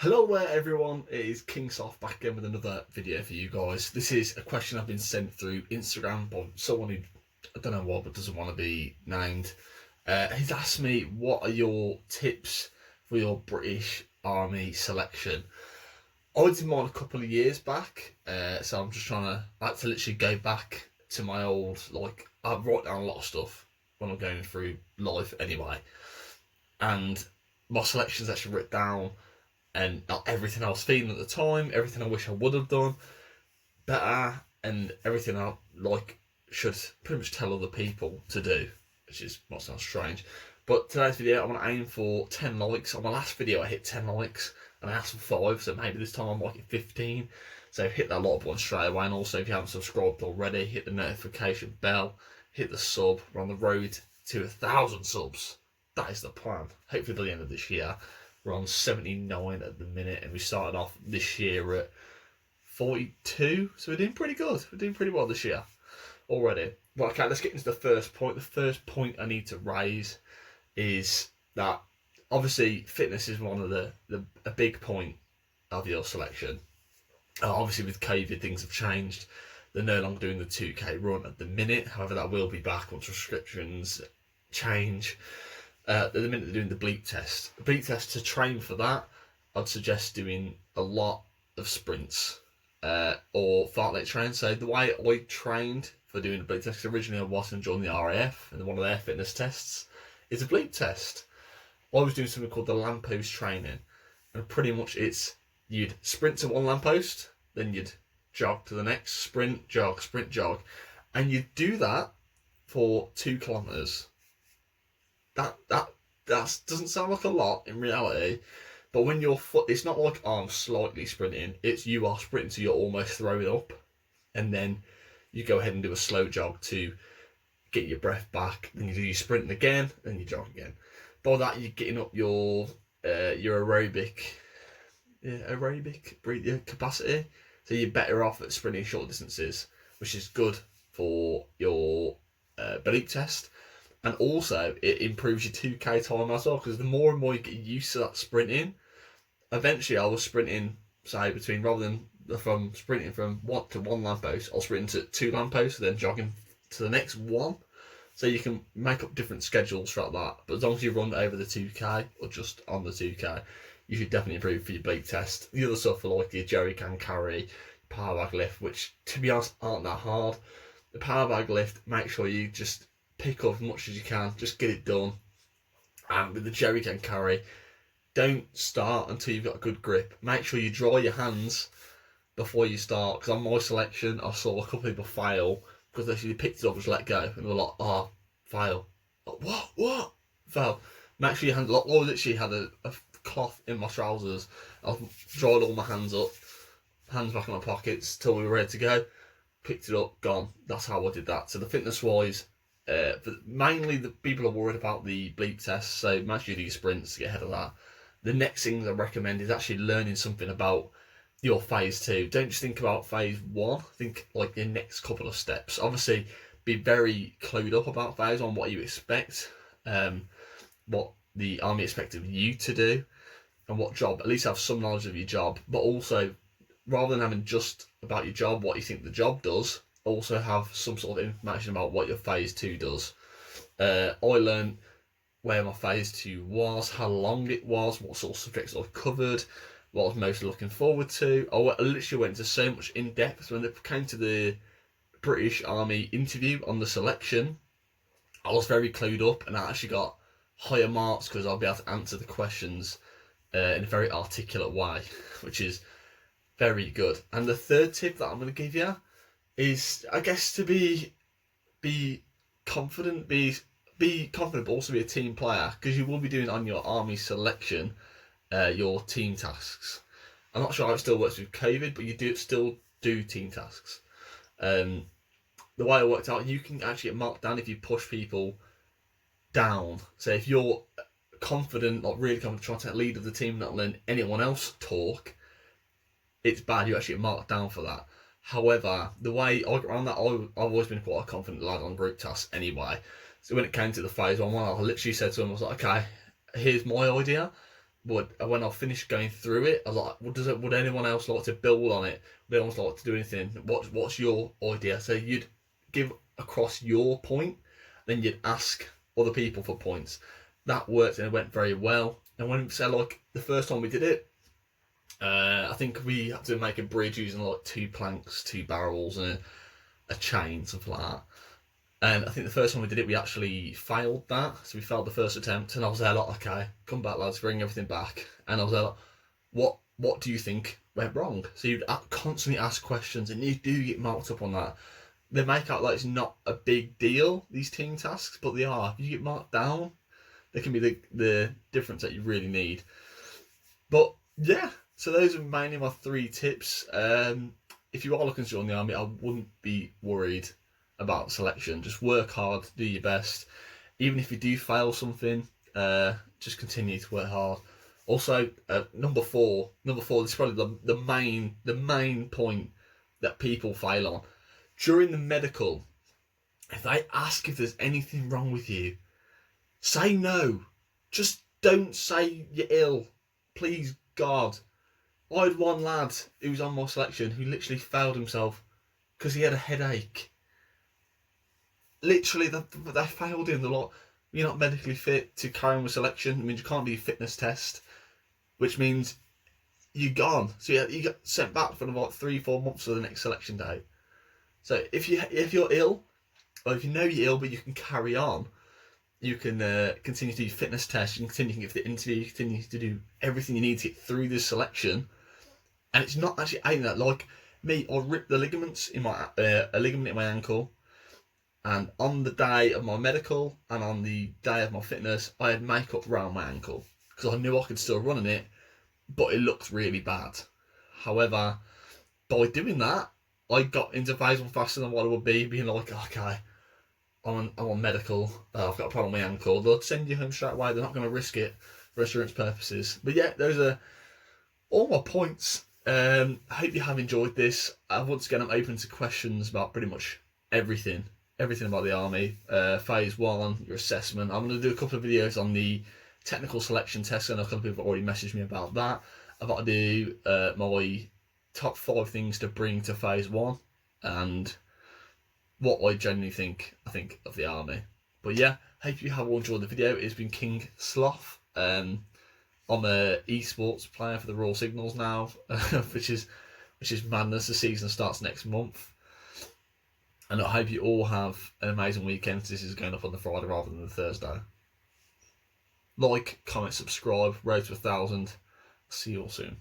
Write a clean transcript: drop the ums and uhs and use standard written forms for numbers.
Hello there everyone, it is King Sloth back again with another video for you guys. This is a question I've been sent through Instagram by someone who, I don't know what, but doesn't want to be named. He's asked me, what are your tips for your British Army selection? I did mine a couple of years back, so I'm just I had to literally go back to my old, I write down a lot of stuff when I'm going through life anyway. And my selection's actually written down, and everything I was feeling at the time, everything I wish I would have done better, and everything I should pretty much tell other people to do, which might sound strange. But today's video, I'm gonna aim for 10 likes. On my last video, I hit 10 likes, and I asked for 5, so maybe this time I might get 15. So hit that like button straight away, and also if you haven't subscribed already, hit the notification bell, hit the sub. We're on the road to 1,000 subs. That is the plan. Hopefully by the end of this year. We're on 79 at the minute, and we started off this year at 42, so we're doing pretty good. We're doing pretty well this year already. Right, okay, let's get into the first point. The first point I need to raise is that obviously fitness is one of a big point of your selection. Obviously with COVID, things have changed. They're no longer doing the 2K run at the minute. However, that will be back once restrictions change. At the minute they're doing the bleep test. The bleep test, to train for that, I'd suggest doing a lot of sprints or fartlek train. So the way I trained for doing the bleep test, originally I wasn't joining the RAF, and one of their fitness tests is a bleep test. I was doing something called the lamppost training, and pretty much you'd sprint to one lamppost, then you'd jog to the next, sprint, jog, and you'd do that for 2 kilometres. That doesn't sound like a lot in reality, but when your foot, it's not like I'm slightly sprinting, you are sprinting so you're almost throwing up, and then you go ahead and do a slow jog to get your breath back, then you do your sprinting again, then you jog again. By that you're getting up your aerobic breathing capacity, so you're better off at sprinting short distances, which is good for your bleep test. And also, it improves your 2K time as well, because the more and more you get used to that sprinting, eventually I was sprinting, say, from sprinting from 1 to 1 lamppost, I'll sprint to 2 lampposts, then jogging to the next one. So you can make up different schedules throughout that. But as long as you run over the 2K, or just on the 2K, you should definitely improve for your bleep test. The other stuff for your jerry can carry, power bag lift, which, to be honest, aren't that hard. The power bag lift, make sure you just pick up as much as you can, just get it done. And with the jerry can carry, don't start until you've got a good grip. Make sure you dry your hands before you start, because on my selection I saw a couple of people fail because they actually picked it up and just let go, and they were like, oh, fail. Like, what? Fail. Make sure your hands, I literally had a cloth in my trousers. I dried all my hands up, hands back in my pockets till we were ready to go, picked it up, gone. That's how I did that. So the fitness wise, mainly the people are worried about the bleep test, so make sure you do your sprints to get ahead of that. The next thing I recommend is actually learning something about your phase 2. Don't just think about phase 1, think like your next couple of steps. Obviously be very clued up about phase 1, what you expect, what the army expect of you to do, and what job, at least have some knowledge of your job. But also, rather than having just about your job, what you think the job does, also have some sort of information about what your phase 2 does. I learned where my phase 2 was, how long it was, what sort of subjects I covered, what I was most looking forward to. I literally went into so much in depth. When it came to the British Army interview on the selection, I was very clued up, and I actually got higher marks because I'll be able to answer the questions in a very articulate way, which is very good. And the third tip that I'm going to give you is, I guess, to be confident, be confident, but also be a team player, because you will be doing on your army selection your team tasks. I'm not sure how it still works with COVID, but you still do team tasks. The way it worked out, you can actually get marked down if you push people down. So if you're confident, really confident, trying to take lead of the team, not letting anyone else talk, it's bad. You actually get marked down for that. However, the way I got around that, I've always been quite a confident lad on group tasks anyway. So when it came to the phase 1, I literally said to him, I was like, okay, here's my idea. when I finished going through it, I was like, would anyone else like to build on it? Would anyone else like to do anything? What's your idea? So you'd give across your point, then you'd ask other people for points. That worked and it went very well. And when like the first time we did it, I think we had to make a bridge using like 2 planks, 2 barrels, and a chain, something like that. And I think the first time we did it, we actually failed that. So we failed the first attempt, and I was there like, okay, come back, lads, bring everything back. And I was there like, what do you think went wrong? So you'd constantly ask questions, and you do get marked up on that. They make out like it's not a big deal, these team tasks, but they are. If you get marked down, they can be the difference that you really need. But yeah, so those are mainly my 3 tips. If you are looking to join the army, I wouldn't be worried about selection. Just work hard, do your best. Even if you do fail something, just continue to work hard. Also, number four, this is probably the main point that people fail on. During the medical, if they ask if there's anything wrong with you, say no. Just don't say you're ill. Please, God. I had one lad who was on my selection who literally failed himself because he had a headache. Literally, they failed him. They're like, you're not medically fit to carry on with selection. It means you can't do a fitness test, which means you're gone. So you get sent back for about 3-4 months for the next selection day. So if you're ill, or if you know you're ill but you can carry on, you can continue to do fitness tests, you can continue to give the interview, you can continue to do everything you need to get through this selection. And it's not actually aimed at, like me, I ripped the ligaments in my a ligament in my ankle, and on the day of my medical and on the day of my fitness, I had makeup around my ankle because I knew I could still run in it, but it looked really bad. However, by doing that, I got into phase 1 faster than what I would be, being like, okay, I'm on medical, I've got a problem with my ankle. They'll send you home straight away. They're not going to risk it for insurance purposes. But yeah, those are all my points. I hope you have enjoyed this. Once again, I'm open to questions about pretty much everything about the army. Phase 1, your assessment. I'm going to do a couple of videos on the technical selection test. I know a couple of people have already messaged me about that. I've got to do my top 5 things to bring to phase 1 and what I genuinely think of the army. But yeah, hope you have all enjoyed the video. It's been King Sloth. I'm a esports player for the Royal Signals now, which is madness. The season starts next month, and I hope you all have an amazing weekend. This is going up on the Friday rather than the Thursday. Like, comment, subscribe, road to 1,000. See you all soon.